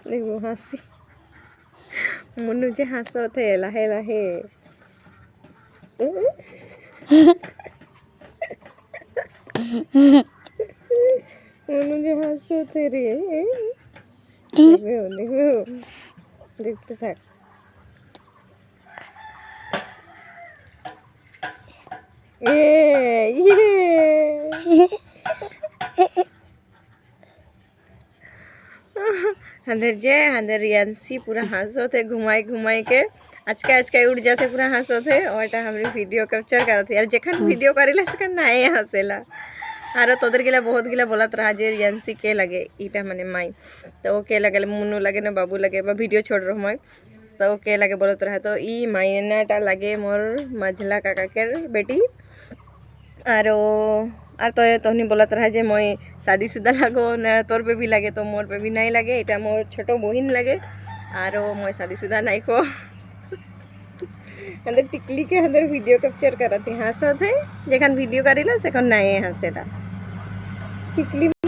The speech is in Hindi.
देखो हासी मुन्नू जे हंसो थे लाहे लाहे मुन्नू जे हंसो थे रे देखो देखो देखते থাক हंदर रियांसी पूरा हंसो थे घुमाई घुमाई के आजके उड़ जाते पूरा हंसो थे और हमरे वीडियो कैप्चर करते यार जखन वीडियो करेला सखन नाए हंसेला आरो तोदर गिला बहुत गिला बोलत रहा जे रियांसी के लगे इटा माने माई तो के लगे मुन्नू लगे ना बाबू लगे बा वीडियो छोड़ रहा मैं तो के लगे बोलत रहा तो ई मायनाटा लगे मोर मझला काका के बेटी आरो और तो तोहनी बोलत रहा जे मैं शादीशुदा लगो ना तोर पे भी लगे तो मोर पे भी नहीं लगे इटा मोर छोटो बहिन लगे आरो मैं शादीशुदा नहीं को अंदर टिकली के अंदर वीडियो कैप्चर करती हंसो थे जखन वीडियो करेला सेखन नहीं हंसेला टिकली